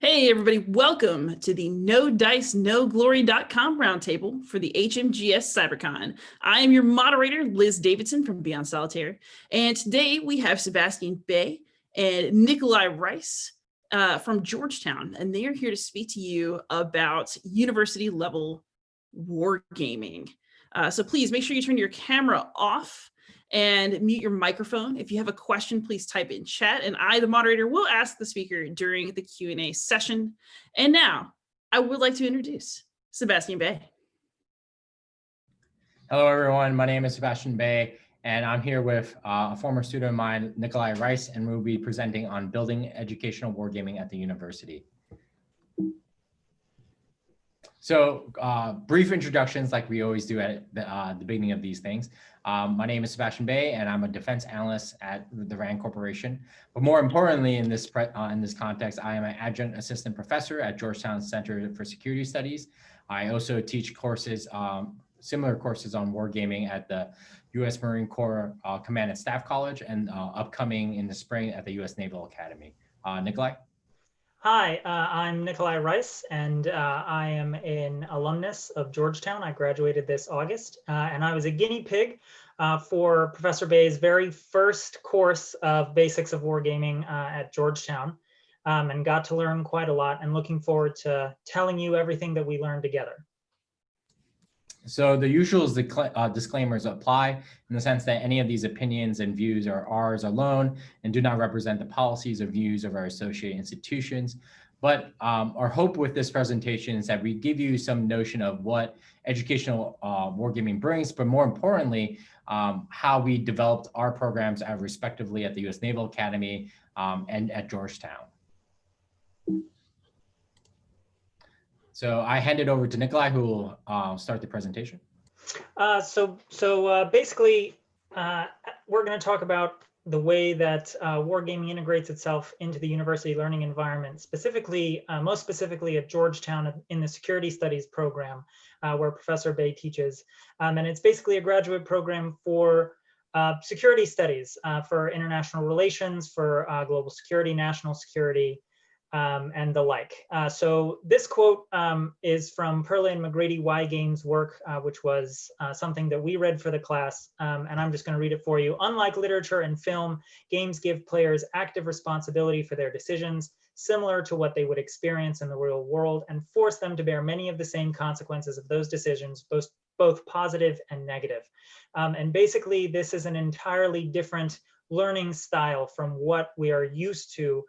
Hey everybody, welcome to the NoDiceNoGlory.com roundtable for the HMGS CyberCon. I am your moderator, Liz Davidson from Beyond Solitaire, and today we have Sebastian Bae and Nikolai Rice from Georgetown, and they are here to speak to you about university level wargaming. So please make sure you turn your camera off and mute your microphone. If you have a question, please type it in chat, and I, the moderator, will ask the speaker during the Q&A session. And now, I would like to introduce Sebastian Bae. Hello, everyone. My name is Sebastian Bae, and I'm here with a former student of mine, Nikolai Rice, and we'll be presenting on building educational wargaming at the university. So brief introductions like we always do at the beginning of these things. My name is Sebastian Bae, and I'm a defense analyst at the RAND Corporation. But more importantly, in this context, I am an adjunct assistant professor at Georgetown Center for Security Studies. I also teach courses, similar courses on wargaming at the U.S. Marine Corps Command and Staff College, and upcoming in the spring at the U.S. Naval Academy. Nikolai? Hi, I'm Nikolai Rice, and I am an alumnus of Georgetown. I graduated this August, and I was a guinea pig for Professor Bae's very first course of Basics of Wargaming at Georgetown, and got to learn quite a lot, and looking forward to telling you everything that we learned together. So the usual disclaimers apply in the sense that any of these opinions and views are ours alone and do not represent the policies or views of our associated institutions. But our hope with this presentation is that we give you some notion of what educational wargaming brings, but more importantly, how we developed our programs respectively at the U.S. Naval Academy and at Georgetown. So I hand it over to Nikolai, who will start the presentation. Basically, we're going to talk about the way that wargaming integrates itself into the university learning environment, specifically, most specifically at Georgetown in the Security Studies program, where Professor Bae teaches. And it's basically a graduate program for security studies, for international relations, for global security, national security, and the like. So this quote is from Perlin McGrady Games' work, which was something that we read for the class, and I'm just going to read it for you. Unlike literature and film, games give players active responsibility for their decisions, similar to what they would experience in the real world, and force them to bear many of the same consequences of those decisions, both positive and negative. And basically, this is an entirely different learning style from what we are used to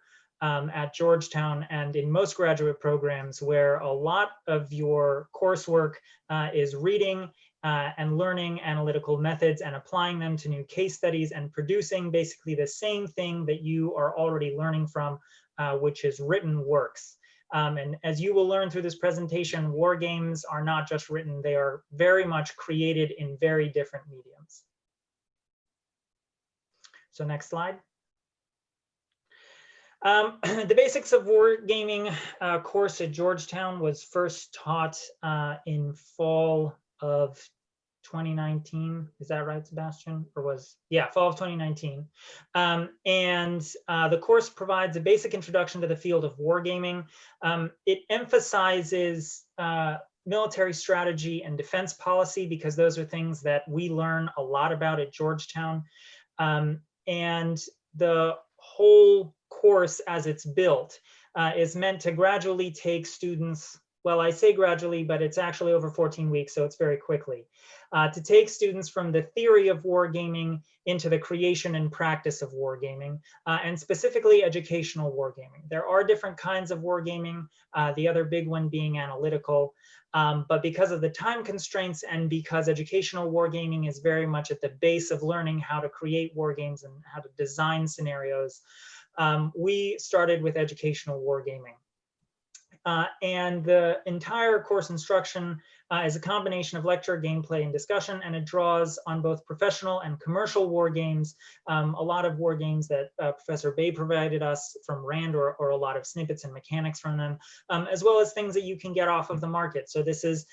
at Georgetown and in most graduate programs, where a lot of your coursework is reading and learning analytical methods and applying them to new case studies and producing basically the same thing that you are already learning from, which is written works. And as you will learn through this presentation, war games are not just written, they are very much created in very different mediums. So next slide. The Basics of Wargaming course at Georgetown was first taught in fall of 2019. Is that right, Sebastian? Or fall of 2019. The course provides a basic introduction to the field of wargaming. It emphasizes military strategy and defense policy, because those are things that we learn a lot about at Georgetown. And the whole course as it's built is meant to gradually take students, well, I say gradually, but it's actually over 14 weeks, so it's very quickly, to take students from the theory of wargaming into the creation and practice of wargaming, and specifically educational wargaming. There are different kinds of wargaming, the other big one being analytical, but because of the time constraints and because educational wargaming is very much at the base of learning how to create wargames and how to design scenarios, we started with educational wargaming. And the entire course instruction is a combination of lecture, gameplay, and discussion, and it draws on both professional and commercial war games, a lot of war games that Professor Bae provided us from RAND, or a lot of snippets and mechanics from them, as well as things that you can get off of the market. So this is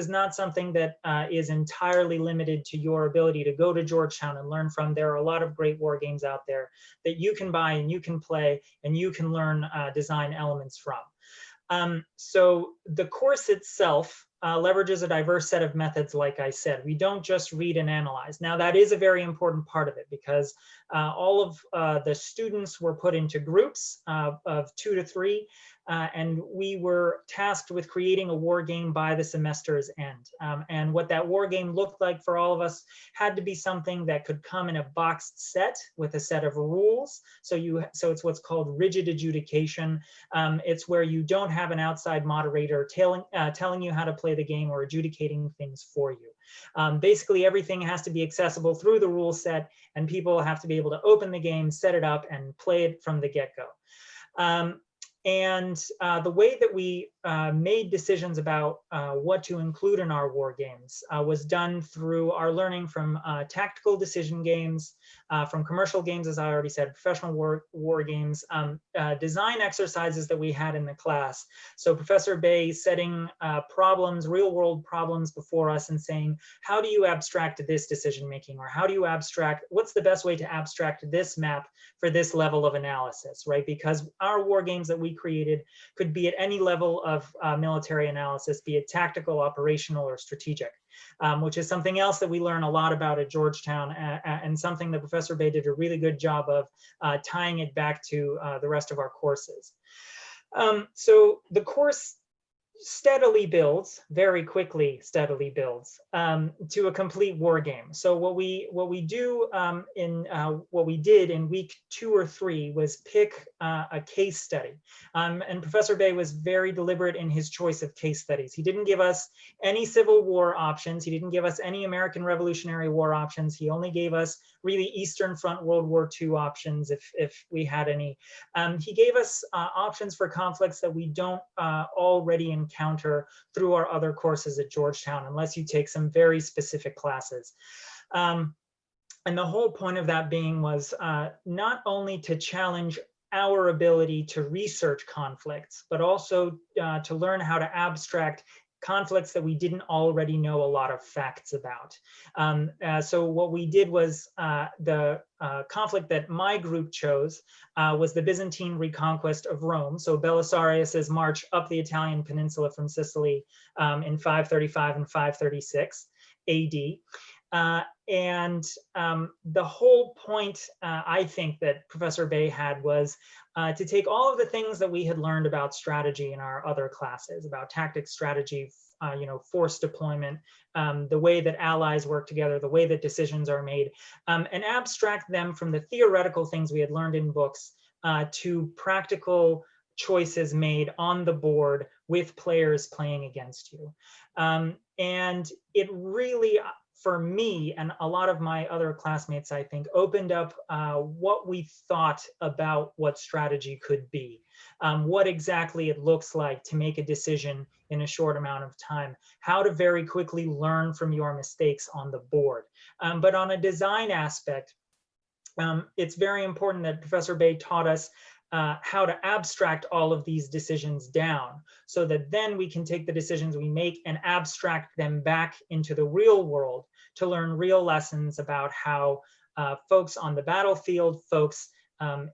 not something that is entirely limited to your ability to go to Georgetown and learn from. There are a lot of great war games out there that you can buy and you can play and you can learn design elements from. So the course itself leverages a diverse set of methods. Like I said, we don't just read and analyze. Now that is a very important part of it, because all of the students were put into groups of 2 to 3, and we were tasked with creating a war game by the semester's end. And what that war game looked like for all of us had to be something that could come in a boxed set with a set of rules. So it's what's called rigid adjudication. It's where you don't have an outside moderator telling you how to play the game or adjudicating things for you. Basically, everything has to be accessible through the rule set, and people have to be able to open the game, set it up, and play it from the get-go. And the way that we made decisions about what to include in our war games was done through our learning from tactical decision games, from commercial games, as I already said, professional war games, design exercises that we had in the class. So Professor Bae setting problems, real world problems before us and saying, how do you abstract this decision making? Or how do you abstract, what's the best way to abstract this map for this level of analysis, right? Because our war games that we created could be at any level of military analysis, be it tactical, operational, or strategic, which is something else that we learn a lot about at Georgetown, and something that Professor Bae did a really good job of tying it back to the rest of our courses. So the course steadily builds, very quickly steadily builds to a complete war game. So what we do what we did in week 2 or 3 was pick a case study. And Professor Bae was very deliberate in his choice of case studies. He didn't give us any Civil War options. He didn't give us any American Revolutionary War options. He only gave us really Eastern Front World War II options, if we had any. He gave us options for conflicts that we don't already encounter through our other courses at Georgetown, unless you take some very specific classes. And the whole point of that being was not only to challenge our ability to research conflicts, but also to learn how to abstract conflicts that we didn't already know a lot of facts about. So what we did was the conflict that my group chose was the Byzantine reconquest of Rome. So Belisarius's march up the Italian peninsula from Sicily in 535 and 536 AD. And the whole point, I think, that Professor Bae had was to take all of the things that we had learned about strategy in our other classes, about tactics, strategy, force deployment, the way that allies work together, the way that decisions are made, and abstract them from the theoretical things we had learned in books to practical choices made on the board with players playing against you. And it really, for me and a lot of my other classmates, I think, opened up what we thought about what strategy could be, what exactly it looks like to make a decision in a short amount of time, how to very quickly learn from your mistakes on the board. But on a design aspect, it's very important that Professor Bae taught us how to abstract all of these decisions down, so that then we can take the decisions we make and abstract them back into the real world to learn real lessons about how folks on the battlefield, folks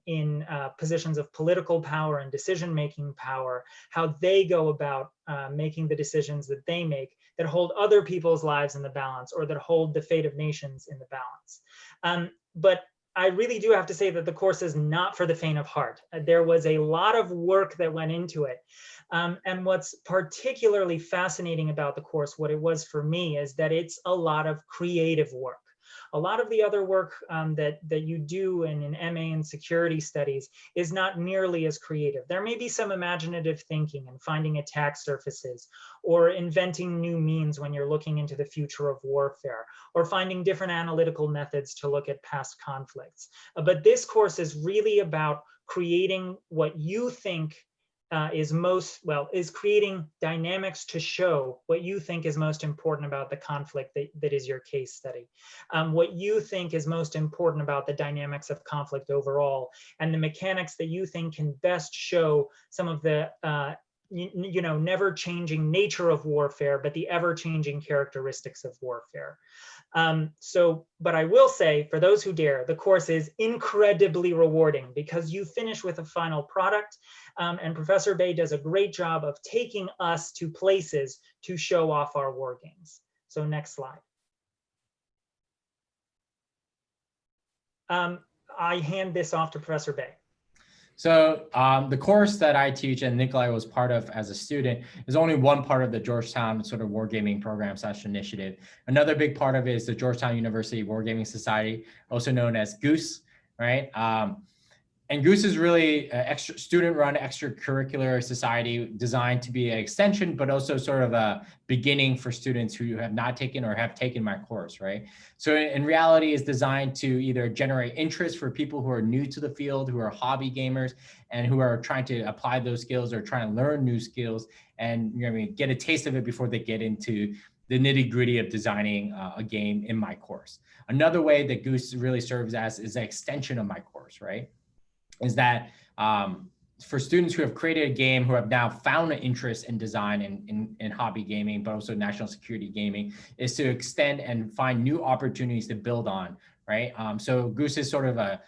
in positions of political power and decision-making power, how they go about making the decisions that they make that hold other people's lives in the balance, or that hold the fate of nations in the balance. But I really do have to say that the course is not for the faint of heart. There was a lot of work that went into it. And what's particularly fascinating about the course, what it was for me, is that it's a lot of creative work. A lot of the other work that you do in an MA in security studies is not nearly as creative. There may be some imaginative thinking and finding attack surfaces, or inventing new means when you're looking into the future of warfare, or finding different analytical methods to look at past conflicts. But this course is really about creating what you think is creating dynamics to show what you think is most important about the conflict that is your case study, what you think is most important about the dynamics of conflict overall, and the mechanics that you think can best show some of the never-changing nature of warfare, but the ever-changing characteristics of warfare. But I will say, for those who dare, the course is incredibly rewarding because you finish with a final product, and Professor Bae does a great job of taking us to places to show off our war games. So next slide. I hand this off to Professor Bae. So the course that I teach and Nikolai was part of as a student is only one part of the Georgetown sort of wargaming program / initiative. Another big part of it is the Georgetown University Wargaming Society, also known as GUWS, right? And GUWS is really an student-run extracurricular society designed to be an extension, but also sort of a beginning for students who have not taken or have taken my course, right? So in reality, it's designed to either generate interest for people who are new to the field, who are hobby gamers, and who are trying to apply those skills or trying to learn new skills and get a taste of it before they get into the nitty-gritty of designing a game in my course. Another way that GUWS really serves as is an extension of my course, right? Is that for students who have created a game, who have now found an interest in design in hobby gaming, but also national security gaming, is to extend and find new opportunities to build on, right? So GUWS is sort of a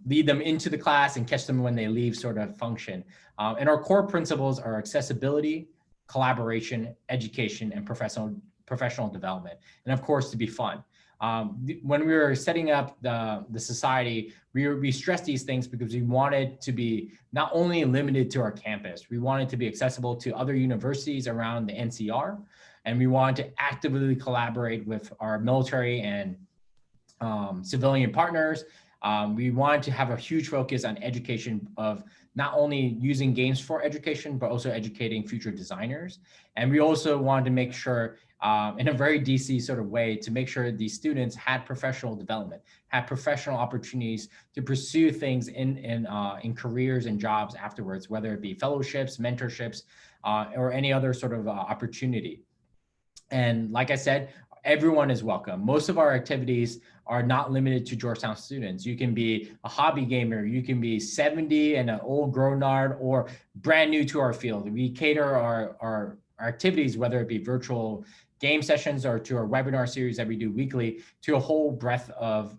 lead them into the class and catch them when they leave sort of function. And our core principles are accessibility, collaboration, education, and professional development. And of course, to be fun. When we were setting up the society, we stressed these things because we wanted to be not only limited to our campus, we wanted to be accessible to other universities around the NCR, and we wanted to actively collaborate with our military and civilian partners. We wanted to have a huge focus on education of not only using games for education, but also educating future designers. And we also wanted to make sure in a very DC sort of way to make sure these students had professional development, had professional opportunities to pursue things in careers and jobs afterwards, whether it be fellowships, mentorships, or any other sort of opportunity. And like I said, everyone is welcome. Most of our activities are not limited to Georgetown students. You can be a hobby gamer, you can be 70 and an old grown-nard, or brand new to our field. We cater our activities, whether it be virtual game sessions or to our webinar series that we do weekly, to a whole breadth of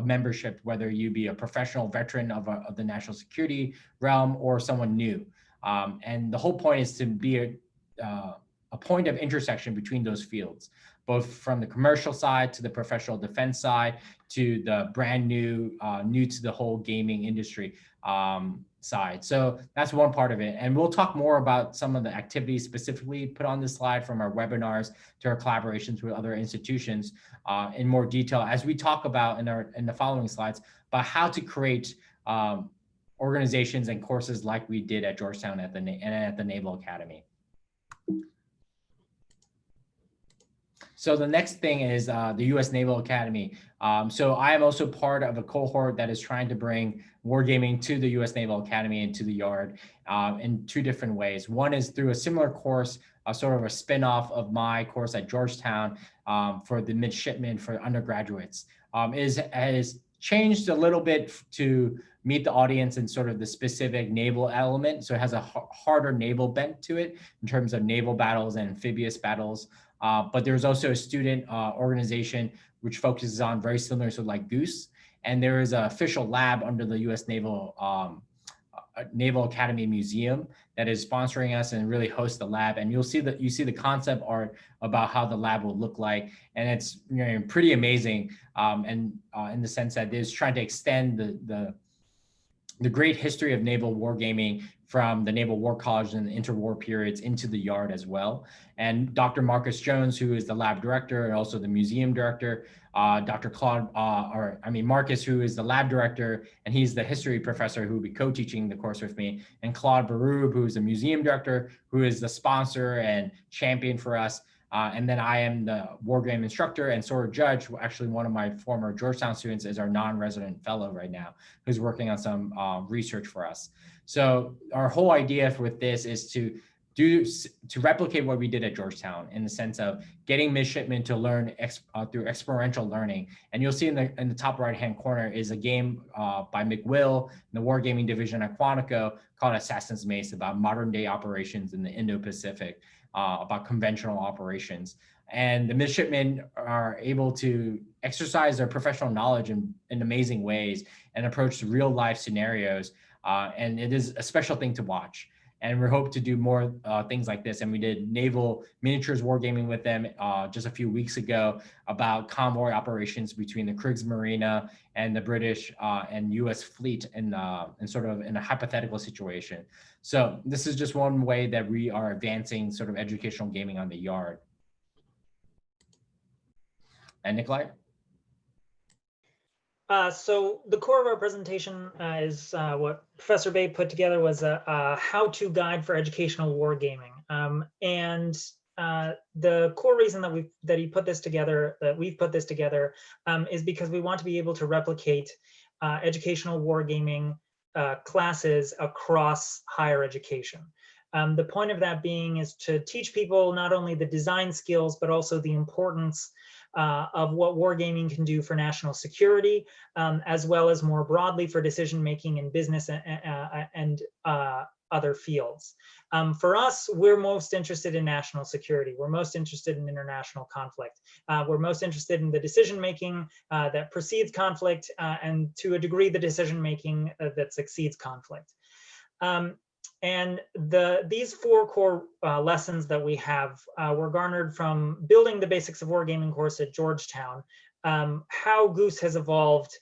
membership, whether you be a professional veteran of the national security realm or someone new. And the whole point is to be a point of intersection between those fields, both from the commercial side to the professional defense side to the brand new, new to the whole gaming industry side. So that's one part of it. And we'll talk more about some of the activities specifically put on this slide, from our webinars to our collaborations with other institutions in more detail as we talk about in the following slides about how to create organizations and courses like we did at Georgetown and at the Naval Academy. So the next thing is the U.S. Naval Academy. So I am also part of a cohort that is trying to bring wargaming to the U.S. Naval Academy and to the Yard in two different ways. One is through a similar course, sort of a spin-off of my course at Georgetown for the midshipmen for undergraduates. Has changed a little bit to meet the audience in sort of the specific naval element. So it has a harder naval bent to it in terms of naval battles and amphibious battles. But there's also a student organization which focuses on very similar to like GUWS. And there is an official lab under the U.S. Naval Academy Museum that is sponsoring us and really hosts the lab. And you see the concept art about how the lab will look like. And it's pretty amazing. And in the sense that it's trying to extend the great history of naval wargaming from the Naval War College and the interwar periods into the Yard as well. And Dr. Marcus Jones, who is the lab director and also the museum director, Dr. Marcus, who is the lab director, and he's the history professor who will be co-teaching the course with me, and Claude Barube, who is the museum director, who is the sponsor and champion for us. And then I am the Wargame instructor, and Sora Judge, actually one of my former Georgetown students, is our non-resident fellow right now, who's working on some research for us. So our whole idea with this is to replicate what we did at Georgetown, in the sense of getting midshipmen to learn through experiential learning. And you'll see in the top right-hand corner is a game by McWill in the Wargaming division at Quantico called Assassin's Mace, about modern-day operations in the Indo-Pacific, about conventional operations. And the midshipmen are able to exercise their professional knowledge in amazing ways and approach real-life scenarios. And it is a special thing to watch. And we hope to do more things like this. And we did naval miniatures wargaming with them just a few weeks ago about convoy operations between the Kriegsmarine and the British and US fleet in sort of in a hypothetical situation. So this is just one way that we are advancing sort of educational gaming on the yard. And Nikolai? So the core of our presentation is what Professor Bae put together was a how-to guide for educational wargaming. The core reason that he put this together, that we've put this together, is because we want to be able to replicate educational wargaming classes across higher education. The point of that being is to teach people not only the design skills, but also the importance of what wargaming can do for national security, as well as more broadly for decision-making in business and other fields. For us, we're most interested in national security. We're most interested in international conflict. We're most interested in the decision-making that precedes conflict, and to a degree, the decision-making that succeeds conflict. And these four core lessons that we have were garnered from building the Basics of Wargaming course at Georgetown, how GUWS has evolved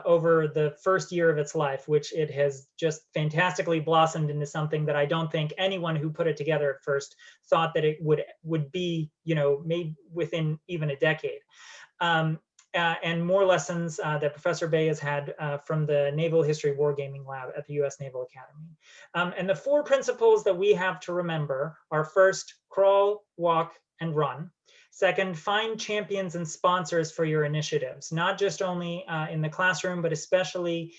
over the first year of its life, which it has just fantastically blossomed into something that I don't think anyone who put it together at first thought that it would be, made within even a decade. And more lessons that Professor Bae has had from the Naval History Wargaming Lab at the U.S. Naval Academy. And the four principles that we have to remember are: first, crawl, walk, and run. Second, find champions and sponsors for your initiatives, not just only in the classroom, but especially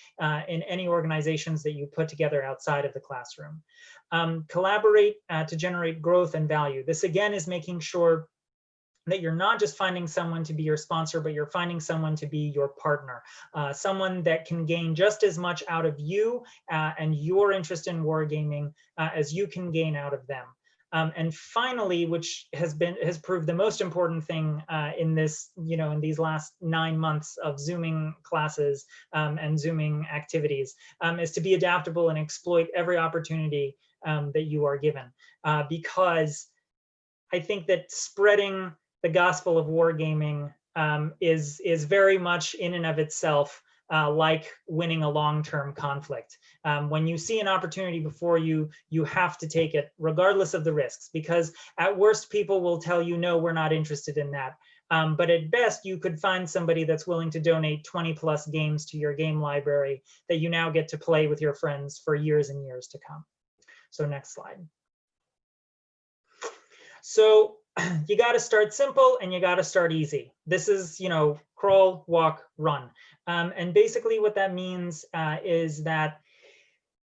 in any organizations that you put together outside of the classroom. Collaborate to generate growth and value. This again is making sure that you're not just finding someone to be your sponsor, but you're finding someone to be your partner, someone that can gain just as much out of you and your interest in wargaming as you can gain out of them. And finally, which has proved the most important thing in this, in these last 9 months of Zooming classes and Zooming activities, is to be adaptable and exploit every opportunity that you are given. Because I think that spreading the gospel of wargaming is very much in and of itself like winning a long-term conflict. When you see an opportunity before you, you have to take it regardless of the risks, because at worst people will tell you, no, we're not interested in that. But at best, you could find somebody that's willing to donate 20+ games to your game library that you now get to play with your friends for years and years to come. So next slide. So you got to start simple and you got to start easy. This is, crawl, walk, run. And basically what that means is that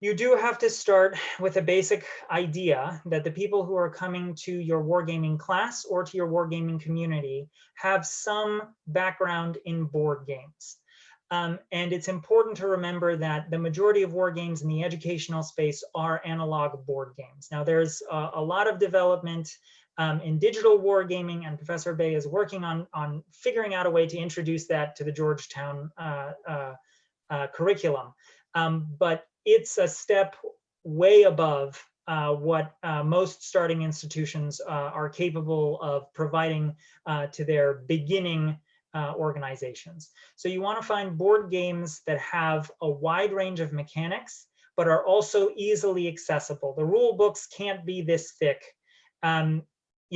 you do have to start with a basic idea that the people who are coming to your wargaming class or to your wargaming community have some background in board games. And it's important to remember that the majority of war games in the educational space are analog board games. Now, there's a lot of development in digital wargaming, and Professor Bae is working on figuring out a way to introduce that to the Georgetown curriculum. But it's a step way above what most starting institutions are capable of providing to their beginning organizations. So you want to find board games that have a wide range of mechanics, but are also easily accessible. The rule books can't be this thick.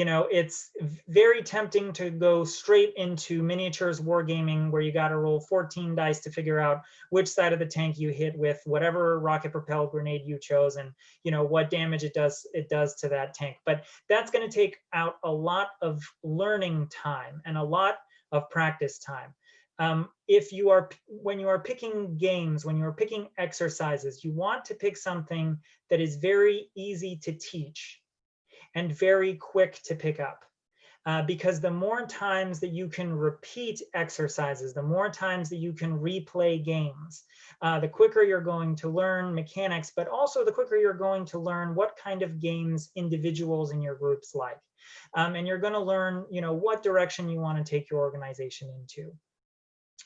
it's very tempting to go straight into miniatures wargaming where you got to roll 14 dice to figure out which side of the tank you hit with whatever rocket propelled grenade you chose, and what damage it does to that tank. But that's going to take out a lot of learning time and a lot of practice time. When you are picking games, when you are picking exercises, you want to pick something that is very easy to teach and very quick to pick up. Because the more times that you can repeat exercises, the more times that you can replay games, the quicker you're going to learn mechanics, but also the quicker you're going to learn what kind of games individuals in your groups like. And you're going to learn, what direction you want to take your organization into.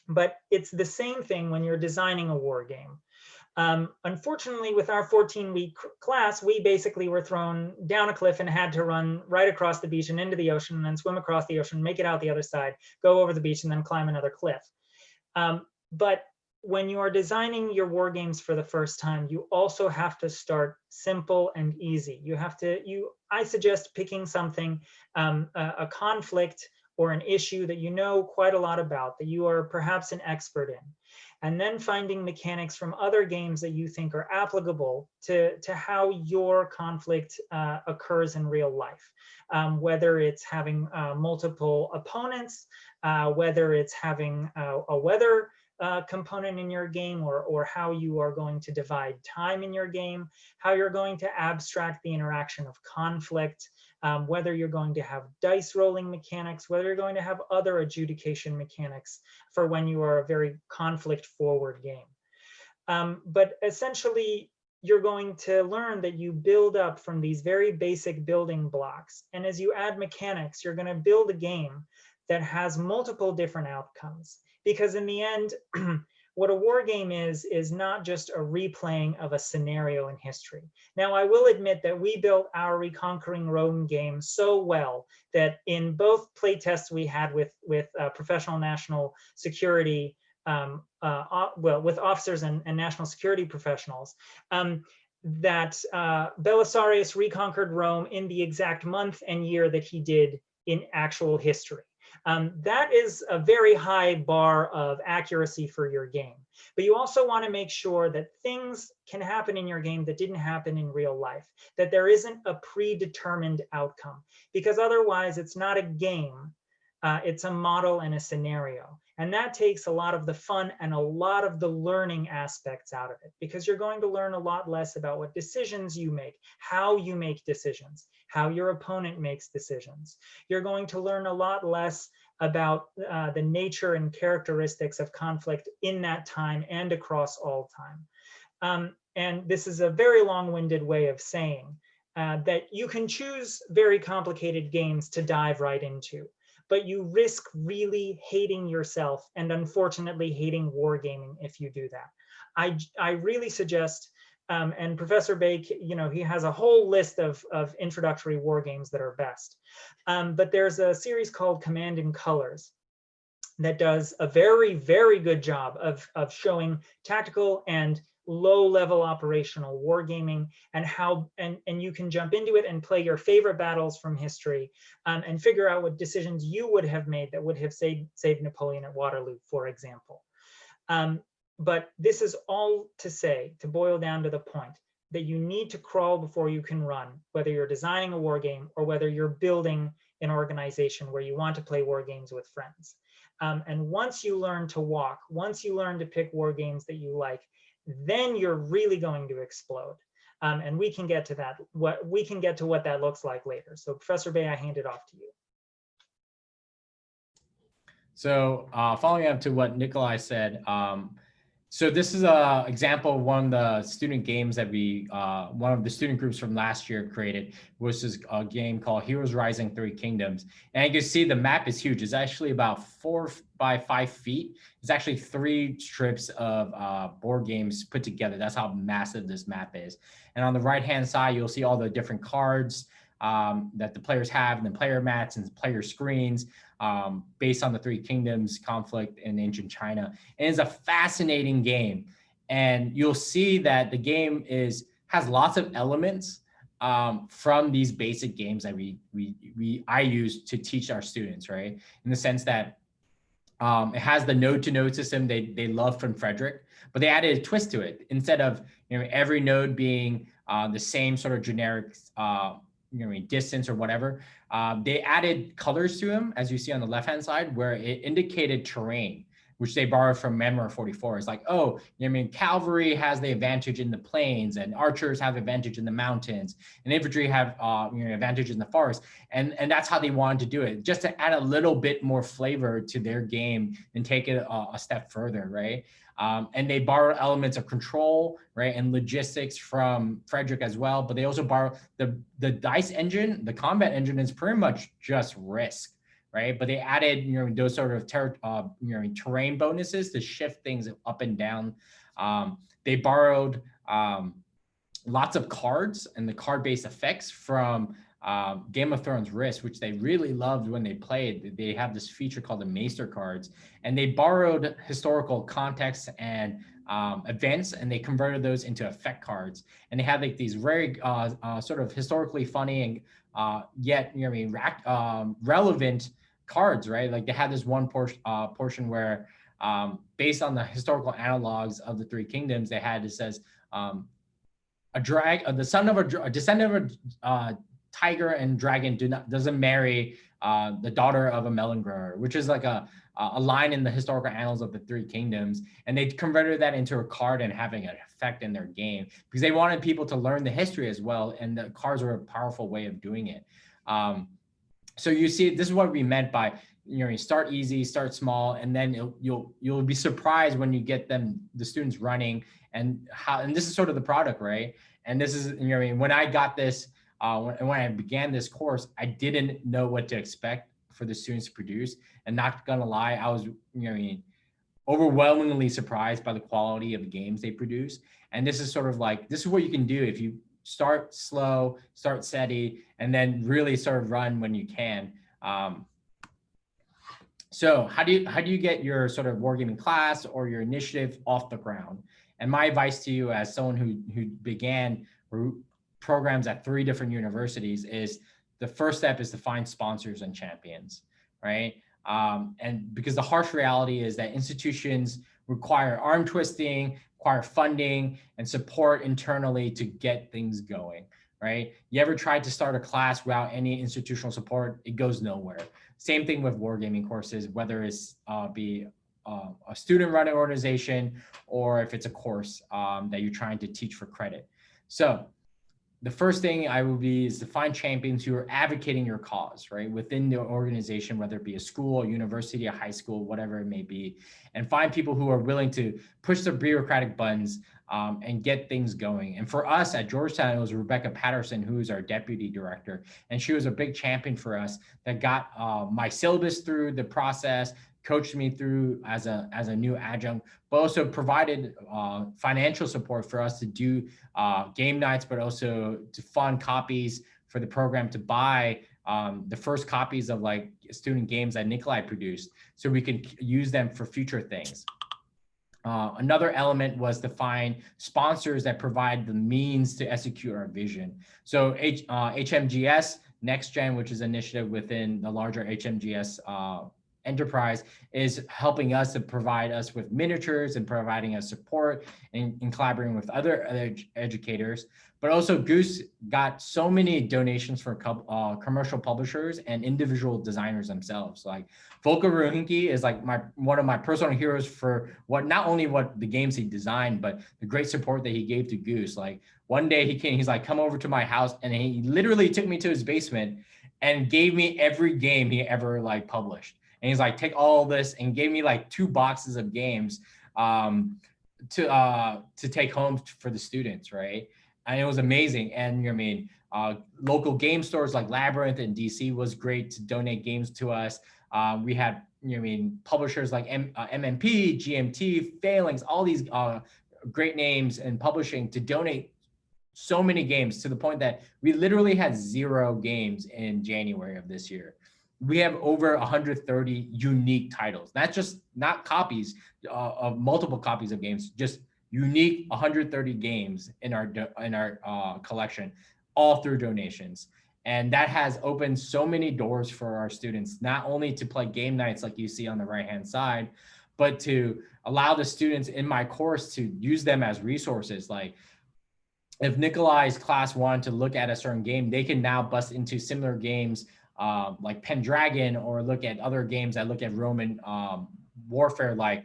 But it's the same thing when you're designing a war game. Unfortunately, with our 14-week class, we basically were thrown down a cliff and had to run right across the beach and into the ocean, and then swim across the ocean, make it out the other side, go over the beach, and then climb another cliff. But when you are designing your war games for the first time, you also have to start simple and easy. I suggest picking something, a conflict or an issue that you know quite a lot about, that you are perhaps an expert in, and then finding mechanics from other games that you think are applicable to how your conflict occurs in real life. Whether it's having multiple opponents, whether it's having a weather component in your game, or how you are going to divide time in your game, how you're going to abstract the interaction of conflict, whether you're going to have dice rolling mechanics, whether you're going to have other adjudication mechanics for when you are a very conflict forward game. But essentially, you're going to learn that you build up from these very basic building blocks. And as you add mechanics, you're going to build a game that has multiple different outcomes. Because in the end, what a war game is not just a replaying of a scenario in history. Now, I will admit that we built our Reconquering Rome game so well that in both playtests we had with professional national security, with officers and national security professionals, that Belisarius reconquered Rome in the exact month and year that he did in actual history. That is a very high bar of accuracy for your game. But you also want to make sure that things can happen in your game that didn't happen in real life, that there isn't a predetermined outcome, because otherwise it's not a game, it's a model and a scenario. And that takes a lot of the fun and a lot of the learning aspects out of it, because you're going to learn a lot less about what decisions you make, how you make decisions, how your opponent makes decisions. You're going to learn a lot less about the nature and characteristics of conflict in that time and across all time. And this is a very long-winded way of saying that you can choose very complicated games to dive right into, but you risk really hating yourself and unfortunately hating wargaming if you do that. I really suggest, and Professor Bae, he has a whole list of introductory war games that are best. But there's a series called Command in Colors that does a very, very good job of showing tactical and low-level operational wargaming, and how and you can jump into it and play your favorite battles from history, and figure out what decisions you would have made that would have saved Napoleon at Waterloo, for example. But this is all to say, to boil down to the point, that you need to crawl before you can run, whether you're designing a war game or whether you're building an organization where you want to play war games with friends. And once you learn to walk, once you learn to pick war games that you like, then you're really going to explode. And we can get to that, what that looks like later. So Professor Bae, I hand it off to you. So following up to what Nikolai said, so this is an example of one of the student games that one of the student groups from last year created, which is a game called Heroes Rising: Three Kingdoms. And you can see the map is huge. It's actually about 4 by 5 feet. It's actually 3 strips of board games put together. That's how massive this map is. And on the right-hand side, you'll see all the different cards that the players have, and the player mats and player screens, based on the Three Kingdoms conflict in ancient China. And it's a fascinating game. And you'll see that the game has lots of elements from these basic games that I use to teach our students, right? In the sense that it has the node-to-node system they love from Frederick, but they added a twist to it. Instead of every node being the same sort of generic distance or whatever, they added colors to them, as you see on the left-hand side, where it indicated terrain, which they borrowed from Memoir 44. It's like, oh, cavalry has the advantage in the plains, and archers have advantage in the mountains, and infantry have advantage in the forest, and that's how they wanted to do it, just to add a little bit more flavor to their game and take it a step further, right? And they borrow elements of control, right, and logistics from Frederick as well. But they also borrow the dice engine. The combat engine is pretty much just risk, right? But they added those sort of terrain bonuses to shift things up and down. They borrowed lots of cards and the card-based effects from Game of Thrones Risk, which they really loved when they played. They have this feature called the Maester cards, and they borrowed historical context and events, and they converted those into effect cards. And they had like these very sort of historically funny and yet relevant cards, right? Like they had this one portion where based on the historical analogs of the Three Kingdoms, they had, it says a descendant of a tiger and dragon doesn't marry the daughter of a melon grower, which is like a line in the historical annals of the Three Kingdoms. And they converted that into a card and having an effect in their game because they wanted people to learn the history as well. And the cards were a powerful way of doing it. So you see, this is what we meant by, you start easy, start small, and then you'll be surprised when you get the students running and this is sort of the product, right? And this is, when I got this, when I began this course, I didn't know what to expect for the students to produce. And not gonna lie, I was overwhelmingly surprised by the quality of the games they produce. And this is sort of like, this is what you can do if you start slow, start steady, and then really sort of run when you can. So how do you get your sort of wargaming class or your initiative off the ground? And my advice to you as someone who began programs at 3 different universities is the first step is to find sponsors and champions, right? And because the harsh reality is that institutions require arm twisting, require funding and support internally to get things going, right? You ever tried to start a class without any institutional support? It goes nowhere. Same thing with wargaming courses, whether it's be a student running organization or if it's a course that you're trying to teach for credit. So the first thing I would be is to find champions who are advocating your cause, right? Within the organization, whether it be a school, a university, a high school, whatever it may be, and find people who are willing to push the bureaucratic buttons and get things going. And for us at Georgetown, it was Rebecca Patterson, who is our deputy director. And she was a big champion for us that got my syllabus through the process, coached me through as a new adjunct, but also provided financial support for us to do game nights, but also to fund copies for the program to buy the first copies of like student games that Nikolai produced so we can use them for future things. Another element was to find sponsors that provide the means to execute our vision. So HMGS Next Gen, which is an initiative within the larger HMGS enterprise, is helping us to provide us with miniatures and providing us support and collaborating with other educators. But also GUWS got so many donations from commercial publishers and individual designers themselves. Like Volker Ruhinke is like one of my personal heroes for not only what the games he designed, but the great support that he gave to GUWS. Like one day he's like, come over to my house, and he literally took me to his basement and gave me every game he ever like published. And he's like, take all this, and gave me like 2 boxes of games to take home for the students, right? And it was amazing. And local game stores like Labyrinth in DC was great to donate games to us. We had publishers like MMP, GMT, Phalanx, all these great names in publishing to donate so many games, to the point that we literally had 0 games in January of this year. We have over 130 unique titles. That's just not copies of multiple copies of games, just unique 130 games in our collection. all through donations. And that has opened so many doors for our students, not only to play game nights like you see on the right-hand side, but to allow the students in my course to use them as resources. Like if Nikolai's class wanted to look at a certain game, they can now bust into similar games like Pendragon, or look at other games that look at Roman warfare, like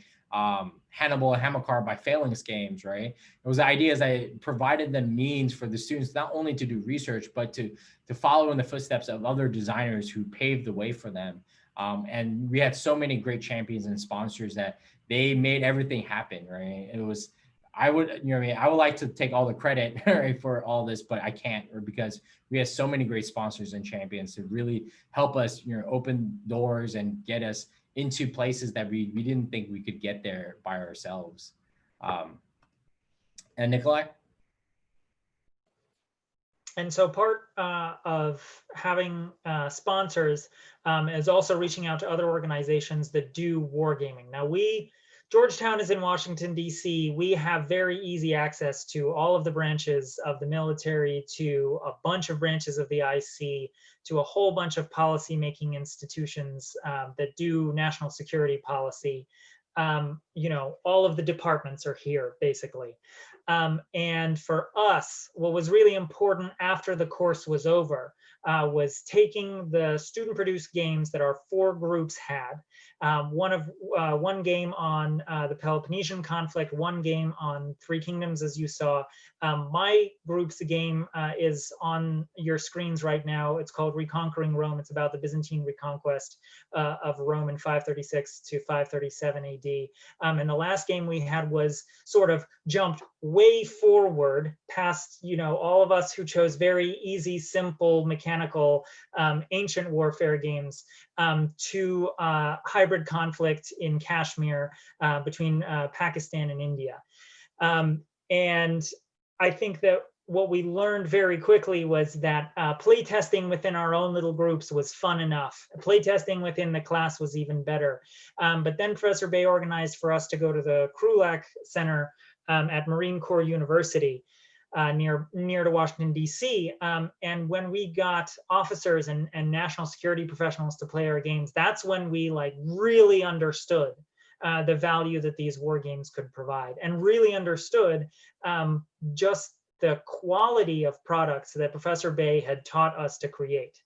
Hannibal and Hamilcar by Phalanx Games, right? It was the idea is I provided them means for the students not only to do research, but to follow in the footsteps of other designers who paved the way for them. And we had so many great champions and sponsors that they made everything happen, right? It was, I would, you know what I mean? I would like to take all the credit right, for all this, but I can't, or because we have so many great sponsors and champions to really help us, you know, open doors and get us into places that we didn't think we could get there by ourselves. And Nikolai? And so part of having sponsors is also reaching out to other organizations that do wargaming. Now Georgetown is in Washington, D.C. We have very easy access to all of the branches of the military, to a bunch of branches of the IC, to a whole bunch of policy-making institutions that do national security policy. You know, all of the departments are here, basically. And for us, what was really important after the course was over was taking the student-produced games that our 4 groups had. One game on the Peloponnesian conflict, 1 game on 3 Kingdoms, as you saw. My group's game is on your screens right now. It's called Reconquering Rome. It's about the Byzantine reconquest of Rome in 536 to 537 AD. And the last game we had was sort of jumped way forward past, you know, all of us who chose very easy, simple, mechanical, ancient warfare games to hybrid conflict in Kashmir between Pakistan and India. And I think that what we learned very quickly was that playtesting within our own little groups was fun enough. Playtesting within the class was even better. But then Professor Bae organized for us to go to the Krulak Center at Marine Corps University near to Washington, D.C. And when we got officers and national security professionals to play our games, that's when we like really understood the value that these war games could provide, and really understood just the quality of products that Professor Bae had taught us to create.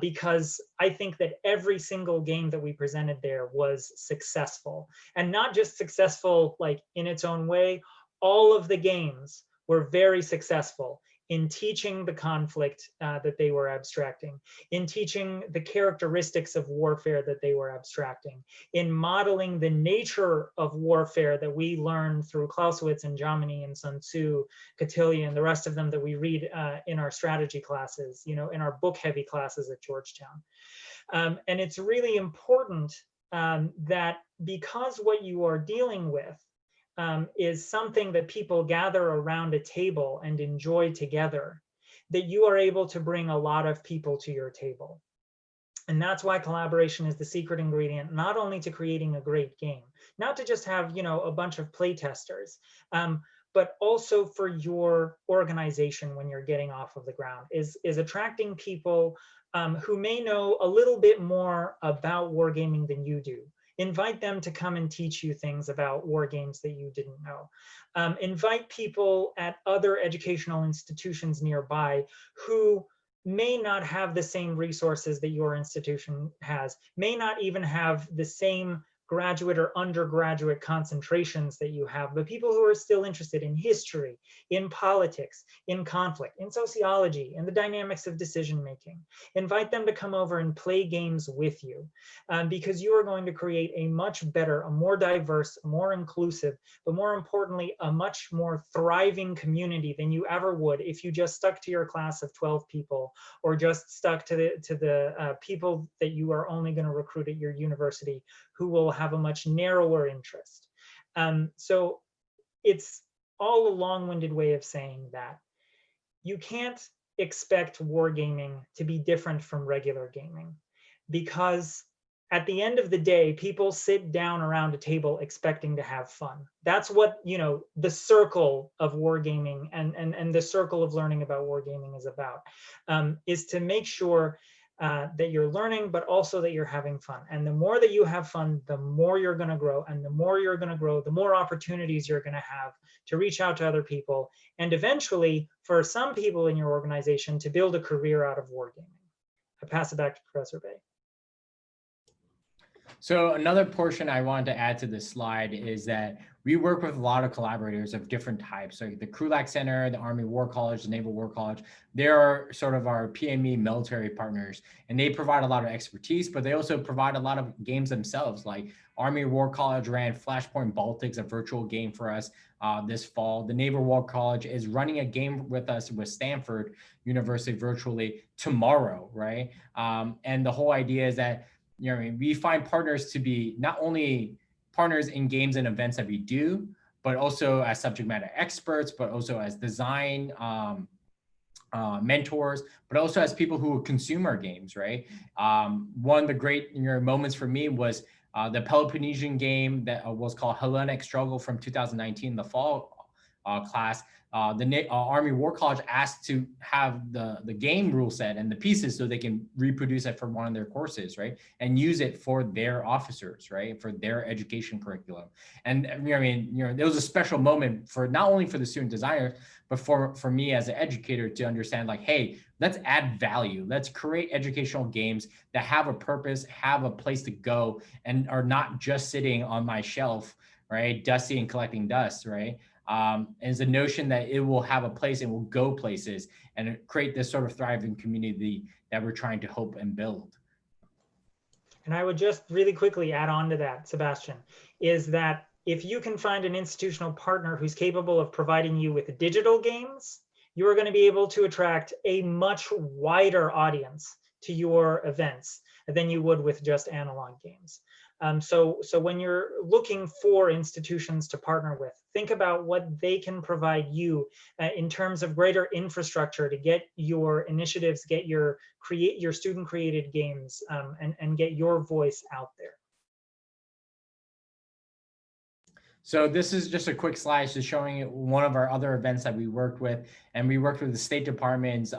Because I think that every single game that we presented there was successful, and not just successful like in its own way. All of the games were very successful in teaching the conflict that they were abstracting, in teaching the characteristics of warfare that they were abstracting, in modeling the nature of warfare that we learned through Clausewitz and Jomini and Sun Tzu, Cotillion, and the rest of them that we read in our strategy classes, you know, in our book-heavy classes at Georgetown. And it's really important that because what you are dealing with is something that people gather around a table and enjoy together, that you are able to bring a lot of people to your table. And that's why collaboration is the secret ingredient, not only to creating a great game, not to just have, you know, a bunch of play testers, but also for your organization when you're getting off of the ground, is attracting people who may know a little bit more about wargaming than you do. Invite them to come and teach you things about war games that you didn't know. Invite people at other educational institutions nearby who may not have the same resources that your institution has, may not even have the same graduate or undergraduate concentrations that you have, but people who are still interested in history, in politics, in conflict, in sociology, in the dynamics of decision making. Invite them to come over and play games with you, because you are going to create a much better, a more diverse, more inclusive, but more importantly, a much more thriving community than you ever would if you just stuck to your class of 12 people, or just stuck to the people that you are only going to recruit at your university, who will have a much narrower interest. So it's all a long-winded way of saying that you can't expect wargaming to be different from regular gaming, because at the end of the day, people sit down around a table expecting to have fun. That's what, the circle of wargaming and the circle of learning about wargaming is about, is to make sure that you're learning, but also that you're having fun. And the more that you have fun, the more you're going to grow. And the more you're going to grow, the more opportunities you're going to have to reach out to other people. And eventually, for some people in your organization, to build a career out of wargaming. I pass it back to Professor Bae. So another portion I wanted to add to this slide is that we work with a lot of collaborators of different types. So the Krulak Center, the Army War College, the Naval War College, they're sort of our PME military partners, and they provide a lot of expertise, but they also provide a lot of games themselves. Like Army War College ran Flashpoint Baltics, a virtual game for us this fall. The Naval War College is running a game with us with Stanford University virtually tomorrow, right? And the whole idea is that we find partners to be not only partners in games and events that we do, but also as subject matter experts, but also as design mentors, but also as people who consume our games, right? One of the great moments for me was the Peloponnesian game that was called Hellenic Struggle from 2019, the fall class. The Army War College asked to have the game rule set and the pieces so they can reproduce it for one of their courses, right? And use it for their officers, right? For their education curriculum. And there was a special moment for not only for the student designers, but for me as an educator to understand like, hey, let's add value. Let's create educational games that have a purpose, have a place to go, and are not just sitting on my shelf, right? Dusty and collecting dust, right? And it's a notion that it will have a place and will go places and create this sort of thriving community that we're trying to hope and build. And I would just really quickly add on to that, Sebastian, is that if you can find an institutional partner who's capable of providing you with digital games, you are going to be able to attract a much wider audience to your events than you would with just analog games. So when you're looking for institutions to partner with, think about what they can provide you in terms of greater infrastructure to get your initiatives, get your student created games, and get your voice out there. So this is just a quick slide just showing one of our other events that we worked with, and we worked with the State Department's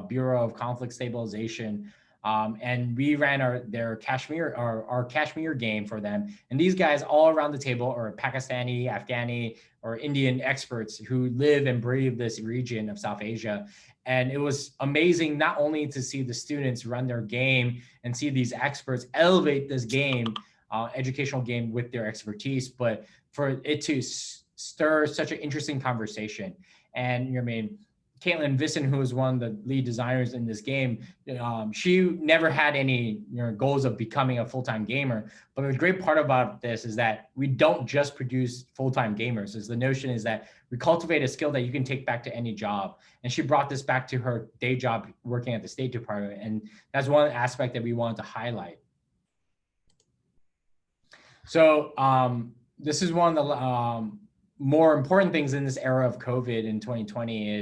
Bureau of Conflict Stabilization. And we ran our Kashmir game for them. And these guys all around the table are Pakistani, Afghani, or Indian experts who live and breathe this region of South Asia. And it was amazing not only to see the students run their game and see these experts elevate this game, educational game with their expertise, but for it to stir such an interesting conversation. And Caitlin Visson, who is one of the lead designers in this game, she never had any goals of becoming a full-time gamer. But the great part about this is that we don't just produce full-time gamers. The notion is that we cultivate a skill that you can take back to any job. And she brought this back to her day job working at the State Department. And that's one aspect that we wanted to highlight. So this is one of the more important things in this era of COVID in 2020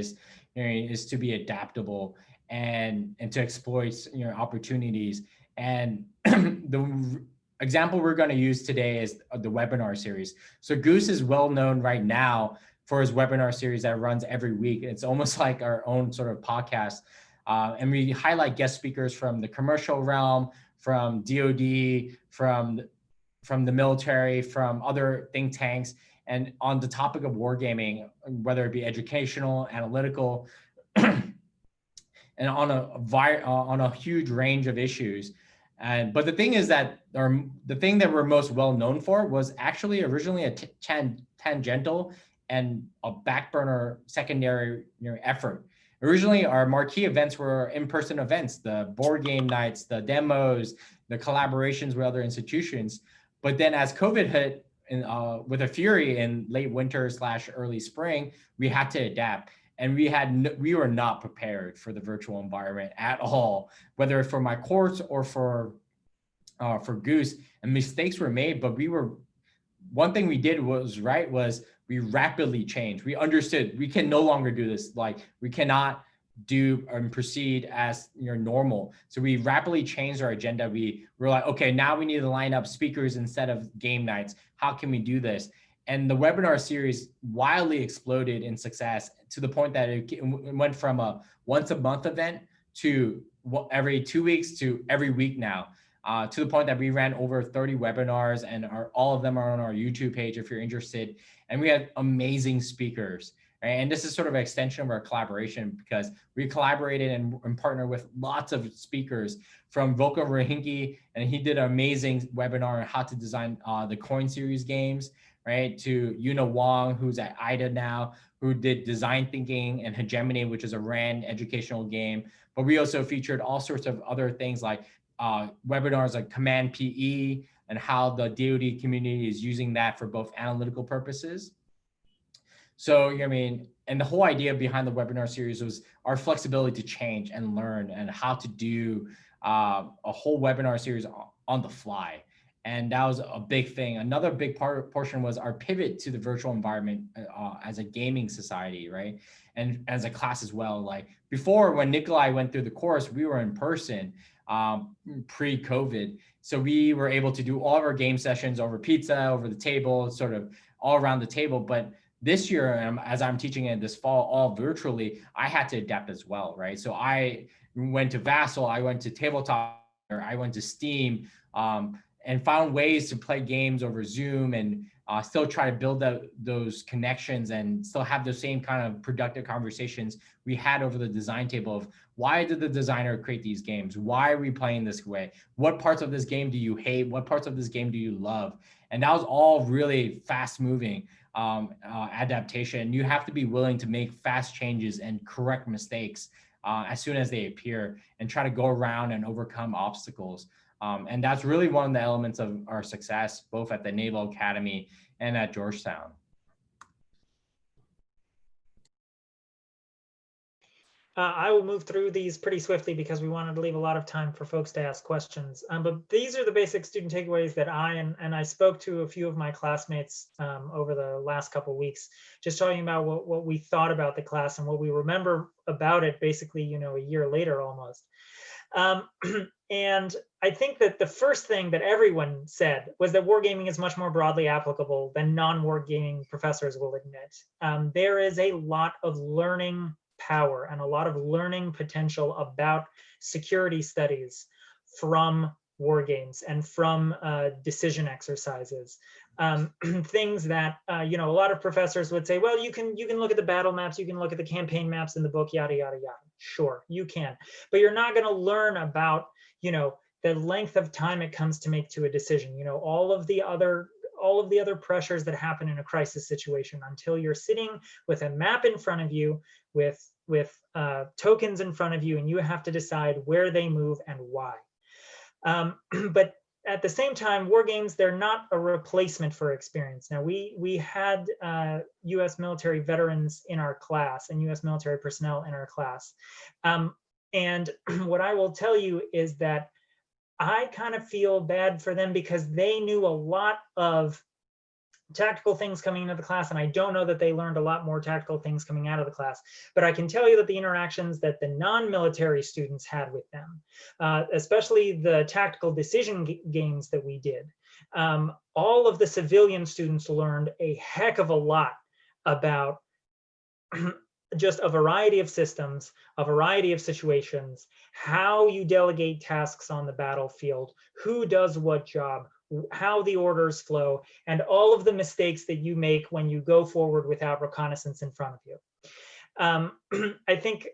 is to be adaptable and to exploit opportunities. And the example we're going to use today is the webinar series. So GUWS is well known right now for his webinar series that runs every week. It's almost like our own sort of podcast. And we highlight guest speakers from the commercial realm, from DoD, from the military, from other think tanks, and on the topic of wargaming, whether it be educational, analytical, and on a huge range of issues. But the thing is that the thing that we're most well known for was actually originally a tangential and a back burner secondary effort. Originally, our marquee events were in-person events, the board game nights, the demos, the collaborations with other institutions. But then as COVID hit with a fury in late winter / early spring, we had to adapt. And we were not prepared for the virtual environment at all, whether for my course or for GUWS. And mistakes were made, but one thing we did was we rapidly changed. We understood we can no longer do this. Like we cannot do and proceed as your normal. So we rapidly changed our agenda. We were like, okay, now we need to line up speakers instead of game nights. How can we do this? And the webinar series wildly exploded in success to the point that it went from a once a month event to every 2 weeks to every week now, to the point that we ran over 30 webinars, and all of them are on our YouTube page if you're interested. And we had amazing speakers. And this is sort of an extension of our collaboration, because we collaborated and partnered with lots of speakers, from Volkan Rohingi, and he did an amazing webinar on how to design the coin series games, right? To Yuna Wong, who's at IDA now, who did design thinking, and Hegemony, which is a RAND educational game. But we also featured all sorts of other things like webinars like Command PE, and how the DoD community is using that for both analytical purposes. So, I mean, and the whole idea behind the webinar series was our flexibility to change and learn, and how to do a whole webinar series on the fly. And that was a big thing. Another big portion was our pivot to the virtual environment as a gaming society, right? And as a class as well. Like before, when Nikolai went through the course, we were in person pre-COVID. So we were able to do all of our game sessions over pizza, over the table, sort of all around the table. But this year, as I'm teaching it this fall, all virtually, I had to adapt as well, right? So I went to Vassal, I went to Tabletop, I went to Steam, and found ways to play games over Zoom, and still try to build those connections, and still have the same kind of productive conversations we had over the design table of, why did the designer create these games? Why are we playing this way? What parts of this game do you hate? What parts of this game do you love? And that was all really fast moving adaptation. You have to be willing to make fast changes and correct mistakes as soon as they appear, and try to go around and overcome obstacles. And that's really one of the elements of our success, both at the Naval Academy and at Georgetown. I will move through these pretty swiftly because we wanted to leave a lot of time for folks to ask questions. But these are the basic student takeaways that I spoke to a few of my classmates over the last couple of weeks, just talking about what we thought about the class and what we remember about it, basically, you know, a year later almost. And I think that the first thing that everyone said was that wargaming is much more broadly applicable than non-wargaming professors will admit. There is a lot of learning power and a lot of learning potential about security studies from war games and from decision exercises. Things that you know, a lot of professors would say, well, you can look at the battle maps, you can look at the campaign maps in the book, yada yada yada. Sure, you can, but you're not going to learn about, you know, the length of time it comes to make to a decision. You know, all of the other pressures that happen in a crisis situation, until you're sitting with a map in front of you, with tokens in front of you, and you have to decide where they move and why. But at the same time, war games, they're not a replacement for experience. Now, we had U.S. military veterans in our class and U.S. military personnel in our class. And what I will tell you is that I kind of feel bad for them, because they knew a lot of tactical things coming into the class, and I don't know that they learned a lot more tactical things coming out of the class. But I can tell you that the interactions that the non-military students had with them, especially the tactical decision games that we did, all of the civilian students learned a heck of a lot about just a variety of systems, a variety of situations, how you delegate tasks on the battlefield, who does what job, how the orders flow, and all of the mistakes that you make when you go forward without reconnaissance in front of you. I think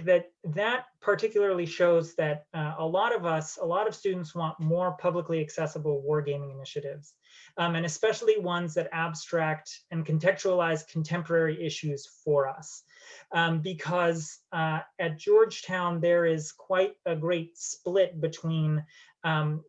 that particularly shows that a lot of students want more publicly accessible wargaming initiatives, and especially ones that abstract and contextualize contemporary issues for us. Because at Georgetown, there is quite a great split between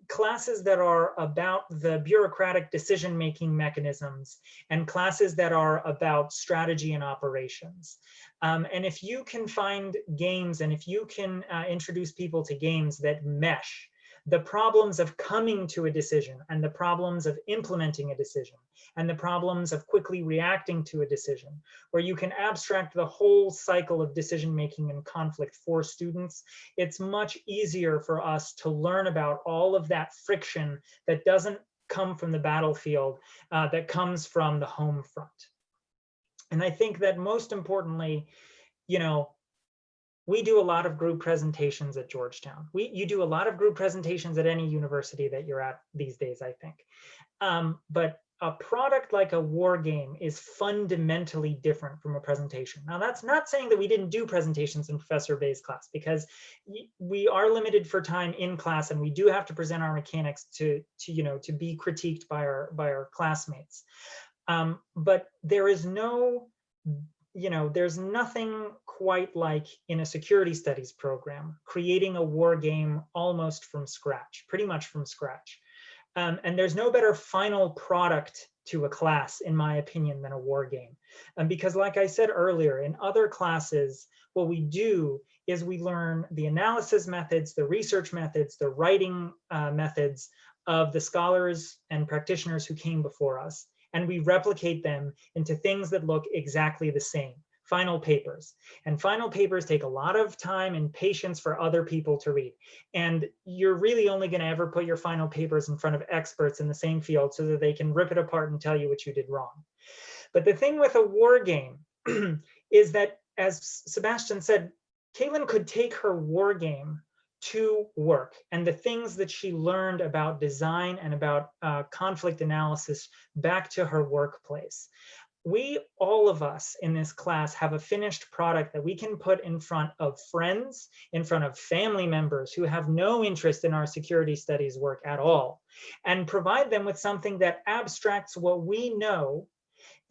classes that are about the bureaucratic decision-making mechanisms and classes that are about strategy and operations. And if you can find games, and if you can introduce people to games that mesh, the problems of coming to a decision and the problems of implementing a decision and the problems of quickly reacting to a decision, where you can abstract the whole cycle of decision making and conflict for students, it's much easier for us to learn about all of that friction that doesn't come from the battlefield, that comes from the home front. And I think that most importantly, you know, we do a lot of group presentations at Georgetown. You do a lot of group presentations at any university that you're at these days, I think. But a product like a war game is fundamentally different from a presentation. Now, that's not saying that we didn't do presentations in Professor Bae's class, because we are limited for time in class, and we do have to present our mechanics to be critiqued by our classmates. But there is no, there's nothing quite like in a security studies program, creating a war game almost from scratch, pretty much from scratch. And there's no better final product to a class, in my opinion, than a war game. Because like I said earlier, in other classes, what we do is we learn the analysis methods, the research methods, the writing methods of the scholars and practitioners who came before us. And we replicate them into things that look exactly the same, final papers. And final papers take a lot of time and patience for other people to read. And you're really only going to ever put your final papers in front of experts in the same field so that they can rip it apart and tell you what you did wrong. But the thing with a war game is that, as Sebastian said, Caitlin could take her war game to work, and the things that she learned about design and about conflict analysis back to her workplace. All of us in this class have a finished product that we can put in front of friends, in front of family members who have no interest in our security studies work at all, and provide them with something that abstracts what we know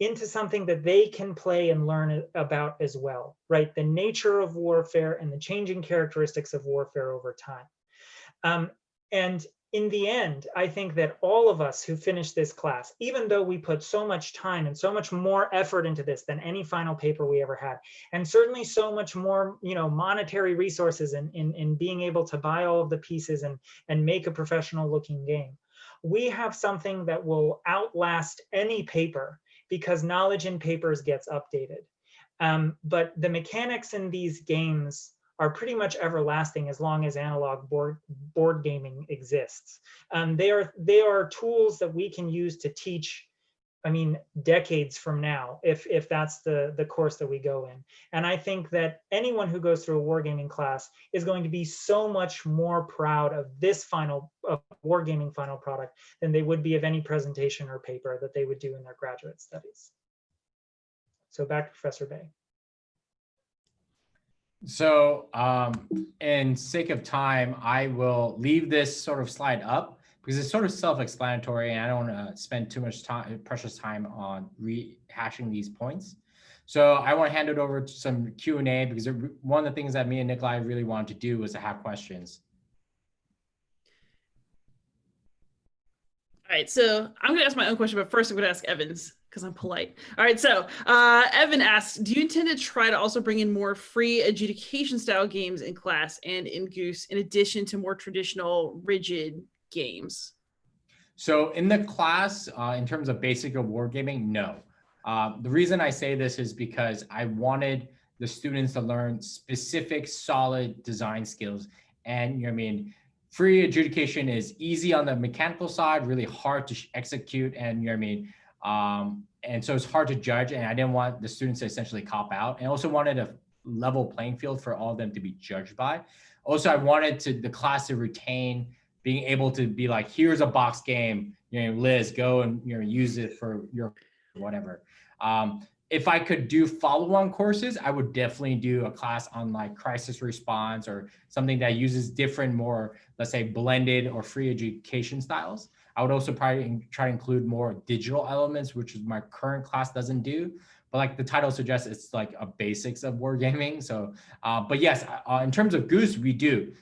into something that they can play and learn about as well, right? The nature of warfare and the changing characteristics of warfare over time. And in the end, I think that all of us who finish this class, even though we put so much time and so much more effort into this than any final paper we ever had, and certainly so much more, monetary resources in being able to buy all of the pieces and make a professional looking game, we have something that will outlast any paper, because knowledge in papers gets updated. But the mechanics in these games are pretty much everlasting as long as analog board gaming exists. They are tools that we can use to teach, decades from now, if that's the course that we go in. And I think that anyone who goes through a wargaming class is going to be so much more proud of this wargaming final product than they would be of any presentation or paper that they would do in their graduate studies. So back to Professor Bae. So in sake of time, I will leave this sort of slide up because it's sort of self-explanatory, and I don't want to spend too much time, precious time on rehashing these points. So I want to hand it over to some Q&A, because one of the things that me and Nikolai really wanted to do was to have questions. All right, so I'm going to ask my own question, but first I'm going to ask Evan's, because I'm polite. All right, so Evan asks, do you intend to try to also bring in more free adjudication style games in class and in GUWS, in addition to more traditional rigid games? So in the class, in terms of basic of wargaming, no. The reason I say this is because I wanted the students to learn specific solid design skills. And free adjudication is easy on the mechanical side, really hard to execute, and and so it's hard to judge, and I didn't want the students to essentially cop out, and also wanted a level playing field for all of them to be judged by. Also, I wanted the class to retain being able to be like, here's a box game, Liz, go and use it for your whatever. If I could do follow-on courses, I would definitely do a class on like crisis response or something that uses different, more, let's say, blended or free education styles. I would also probably try to include more digital elements, which my current class doesn't do. But like the title suggests, it's like a basics of wargaming. So, but yes, in terms of GUWS, we do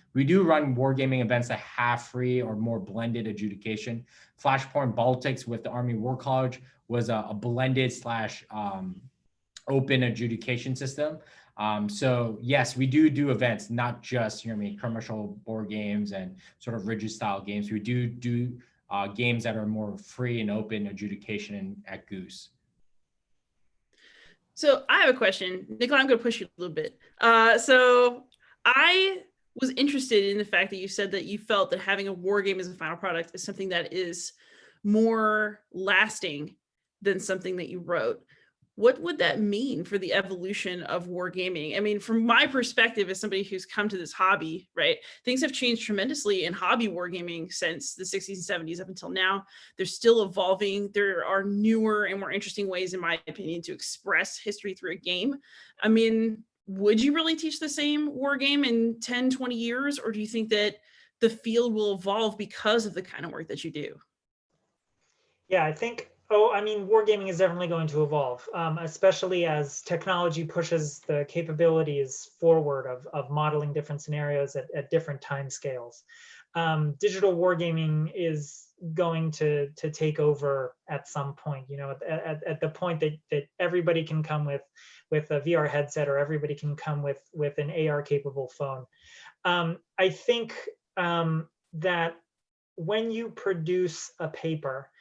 run wargaming events that have free or more blended adjudication. Flashpoint Baltics with the Army War College was a blended / open adjudication system. So yes, we do events, not just, commercial board games and sort of rigid style games. We do games that are more free and open adjudication at GUWS. So I have a question. Nikolai, I'm going to push you a little bit. So I was interested in the fact that you said that you felt that having a war game as a final product is something that is more lasting than something that you wrote. What would that mean for the evolution of wargaming? I mean, from my perspective, as somebody who's come to this hobby, right, things have changed tremendously in hobby wargaming since the 60s and 70s up until now. They're still evolving. There are newer and more interesting ways, in my opinion, to express history through a game. I mean, would you really teach the same war game in 10, 20 years? Or do you think that the field will evolve because of the kind of work that you do? Yeah, I think, wargaming is definitely going to evolve, especially as technology pushes the capabilities forward of modeling different scenarios at different time scales. Digital wargaming is going to take over at some point, at the point that everybody can come with a VR headset, or everybody can come with an AR capable phone. I think that when you produce a paper,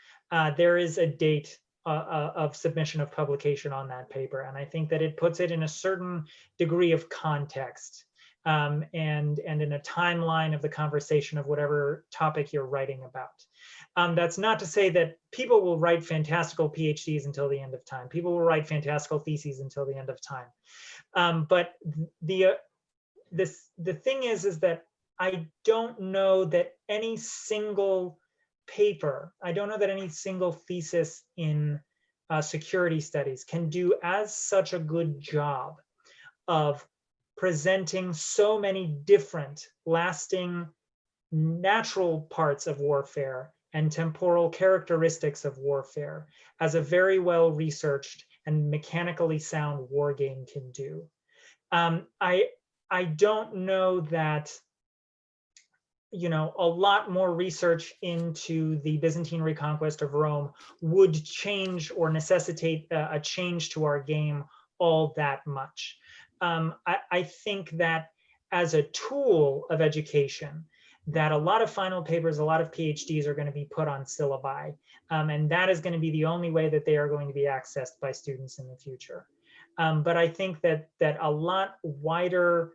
there is a date of submission of publication on that paper. And I think that it puts it in a certain degree of context, and in a timeline of the conversation of whatever topic you're writing about. That's not to say that people will write fantastical PhDs until the end of time. People will write fantastical theses until the end of time. But the thing is that I don't know that any single paper, I don't know that any single thesis in security studies can do as such a good job of presenting so many different lasting natural parts of warfare and temporal characteristics of warfare as a very well researched and mechanically sound war game can do. I don't know that a lot more research into the Byzantine reconquest of Rome would change or necessitate a change to our game all that much. I think that as a tool of education, that a lot of final papers, a lot of PhDs are going to be put on syllabi, and that is going to be the only way that they are going to be accessed by students in the future. But I think that a lot wider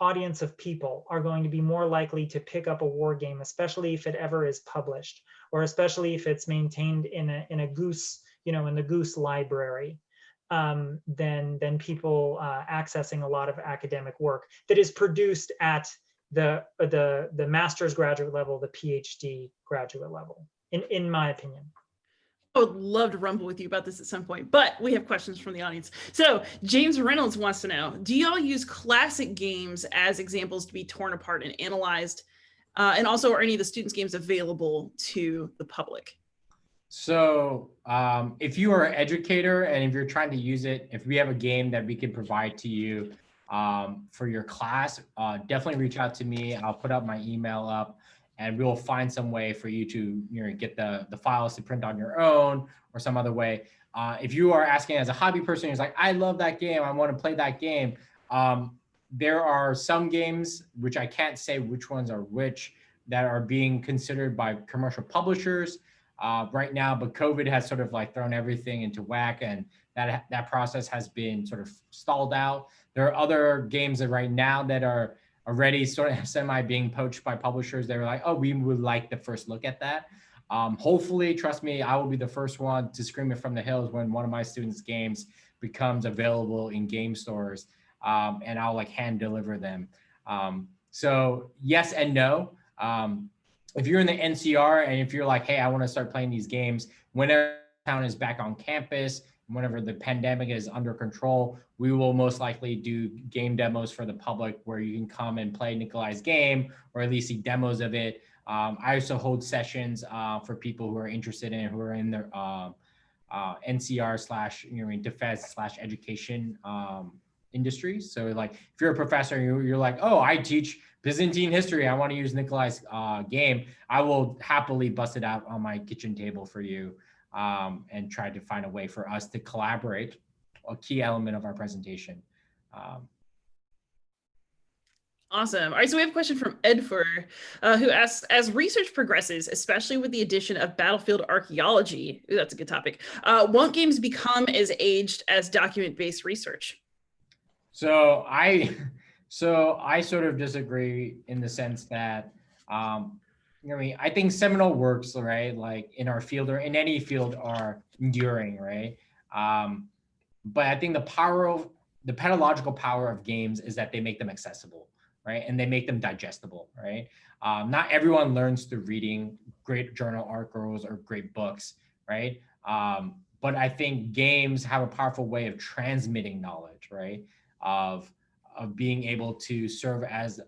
audience of people are going to be more likely to pick up a war game, especially if it ever is published, or especially if it's maintained in a GUWS, in the GUWS library, than people accessing a lot of academic work that is produced at the master's graduate level, the PhD graduate level, in my opinion. I would love to rumble with you about this at some point, but we have questions from the audience. So James Reynolds wants to know, do y'all use classic games as examples to be torn apart and analyzed? And also, are any of the students' games available to the public? So if you are an educator and if you're trying to use it, if we have a game that we can provide to you for your class, definitely reach out to me. I'll put up my email up, and we'll find some way for you to get the files to print on your own or some other way. If you are asking as a hobby person who's like, I love that game, I want to play that game. There are some games, which I can't say which ones are which, that are being considered by commercial publishers right now, but COVID has sort of like thrown everything into whack, and that process has been sort of stalled out. There are other games that right now that are already sort of semi being poached by publishers. They were like, oh, we would like the first look at that. Hopefully, trust me, I will be the first one to scream it from the hills when one of my students' games becomes available in game stores, and I'll like hand deliver them. So yes and no. If you're in the NCR and if you're like, hey, I want to start playing these games, whenever town is back on campus, whenever the pandemic is under control, we will most likely do game demos for the public where you can come and play Nikolai's game, or at least see demos of it. I also hold sessions for people who are interested in it, who are in their NCR / defense / education industry. So like if you're a professor, you're like, oh, I teach Byzantine history, I want to use Nikolai's game, I will happily bust it out on my kitchen table for you and try to find a way for us to collaborate, a key element of our presentation. Awesome. All right, so we have a question from Edfer, who asks, as research progresses, especially with the addition of battlefield archaeology, ooh, that's a good topic, won't games become as aged as document-based research? So I sort of disagree in the sense that, I think seminal works, right, like in our field or in any field, are enduring, right? But I think the pedagogical power of games is that they make them accessible, right? And they make them digestible, right? Not everyone learns through reading great journal articles or great books, right? But I think games have a powerful way of transmitting knowledge, right? Of being able to serve as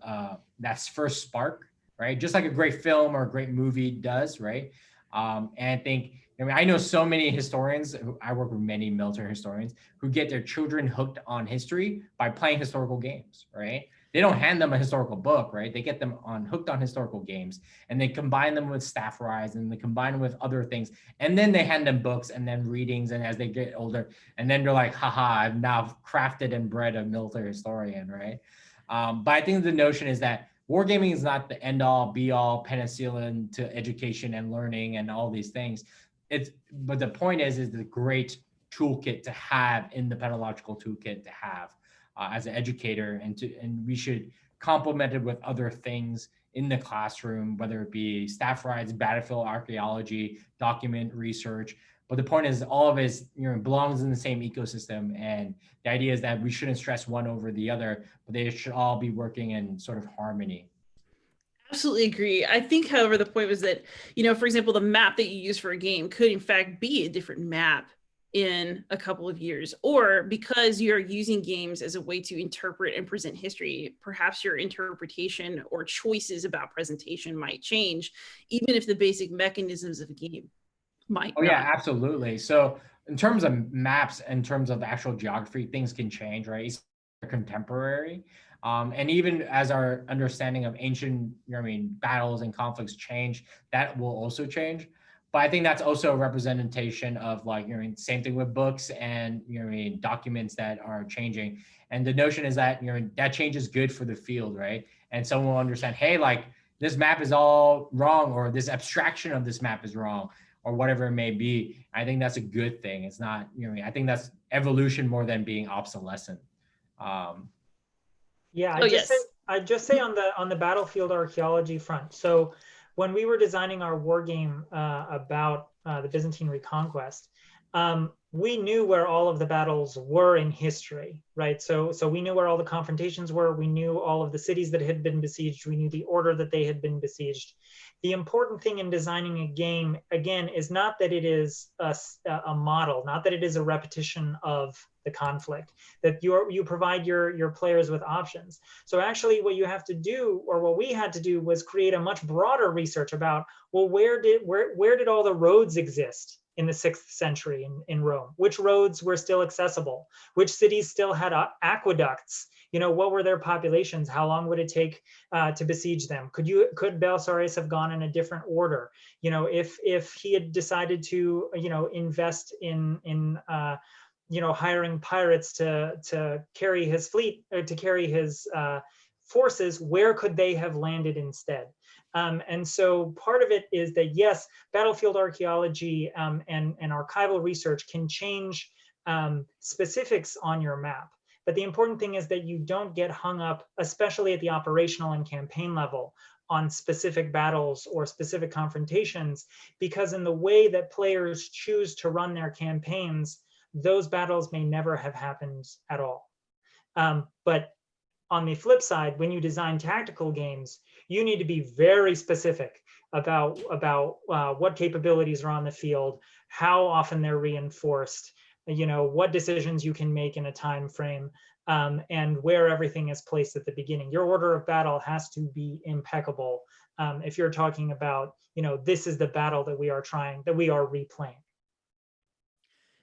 that first spark, right? Just like a great film or a great movie does, right? And I think, I know so many historians, I work with many military historians, who get their children hooked on history by playing historical games, right? They don't hand them a historical book, right? They get them hooked on historical games, and they combine them with staff rise, and they combine them with other things. And then they hand them books and then readings. And as they get older, and then they're like, haha, I've now crafted and bred a military historian, right? But I think the notion is that wargaming is not the end all be all penicillin to education and learning and all these things. But the point is the great toolkit to have in the pedagogical toolkit to have as an educator, and we should complement it with other things in the classroom, whether it be staff rides, battlefield archaeology, document research. But the point is, all of it belongs in the same ecosystem, and the idea is that we shouldn't stress one over the other, but they should all be working in sort of harmony. Absolutely agree. I think, however, the point was that, for example, the map that you use for a game could in fact be a different map in a couple of years, or because you're using games as a way to interpret and present history, perhaps your interpretation or choices about presentation might change, even if the basic mechanisms of a game might not. Yeah, absolutely. So in terms of maps, in terms of actual geography, things can change, right? It's contemporary. And even as our understanding of ancient, battles and conflicts change, that will also change. But I think that's also a representation of same thing with books and documents that are changing. And the notion is that that change is good for the field, right? And someone will understand, hey, this map is all wrong, or this abstraction of this map is wrong, or whatever it may be. I think that's a good thing. It's not, I think that's evolution more than being obsolescent. Yeah, yes. I'd just say on the battlefield archaeology front. So when we were designing our war game about the Byzantine reconquest, we knew where all of the battles were in history, right? So we knew where all the confrontations were. We knew all of the cities that had been besieged. We knew the order that they had been besieged. The important thing in designing a game, again, is not that it is a model, not that it is a repetition of the conflict, that you provide your players with options. So actually what you have to do, or what we had to do, was create a much broader research about, well, where did all the roads exist in the 6th century in Rome? Which roads were still accessible? Which cities still had aqueducts? What were their populations? How long would it take to besiege them? Could Belisarius have gone in a different order? If he had decided to, invest in hiring pirates to carry his fleet, or to carry his forces, where could they have landed instead? And so part of it is that, yes, battlefield archaeology and archival research can change specifics on your map. But the important thing is that you don't get hung up, especially at the operational and campaign level, on specific battles or specific confrontations, because in the way that players choose to run their campaigns, those battles may never have happened at all. But on the flip side, when you design tactical games, you need to be very specific about what capabilities are on the field, how often they're reinforced, what decisions you can make in a time frame, and where everything is placed at the beginning. Your order of battle has to be impeccable if you're talking about, this is the battle that we are replaying.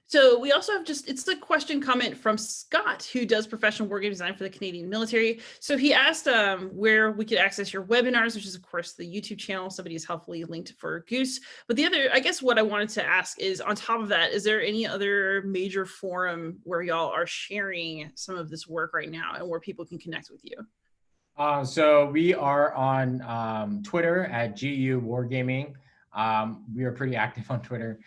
So we also have it's the question comment from Scott, who does professional wargame design for the Canadian military. So he asked where we could access your webinars, which is of course the YouTube channel. Somebody has helpfully linked for GUWS. But the other, I guess what I wanted to ask is, on top of that, is there any other major forum where y'all are sharing some of this work right now and where people can connect with you? So we are on Twitter at GU Wargaming. We are pretty active on Twitter.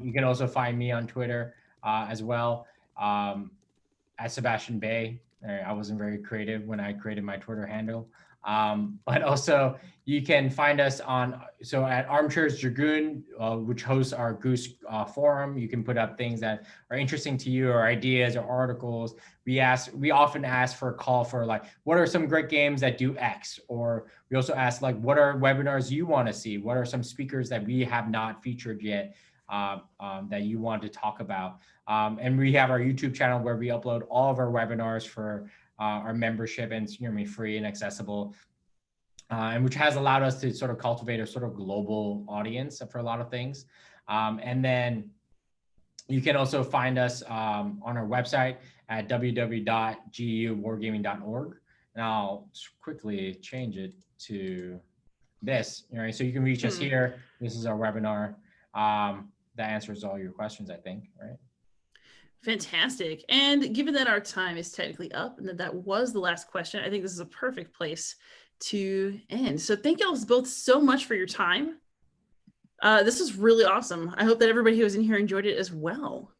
You can also find me on Twitter as well, at Sebastian Bae. I wasn't very creative when I created my Twitter handle. But also you can find us at Armchairs Dragoon, which hosts our GUWS forum. You can put up things that are interesting to you, or ideas or articles. We often ask for a call for like, what are some great games that do X? Or we also ask like, what are webinars you want to see? What are some speakers that we have not featured yet that you want to talk about? And we have our YouTube channel where we upload all of our webinars for our membership, and it's free and accessible, and which has allowed us to sort of cultivate a sort of global audience for a lot of things. And then you can also find us on our website at www.guwargaming.org. And I'll quickly change it to this. So you can reach us here. This is our webinar. That answers all your questions, I think, right? Fantastic. And given that our time is technically up and that was the last question, I think this is a perfect place to end. So thank y'all both so much for your time. This was really awesome. I hope that everybody who was in here enjoyed it as well.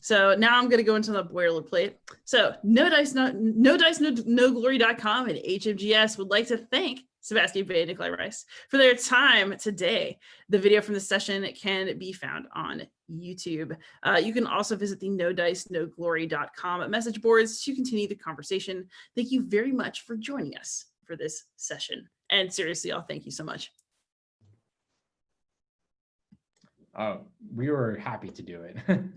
So now I'm going to go into the boilerplate. So noglory.com and HMGS would like to thank Sebastian Bae Nikolai Rice for their time today. The video from the session can be found on YouTube. You can also visit the nodicenoGlory.com message boards to continue the conversation. Thank you very much for joining us for this session. And seriously, y'all, thank you so much. We were happy to do it.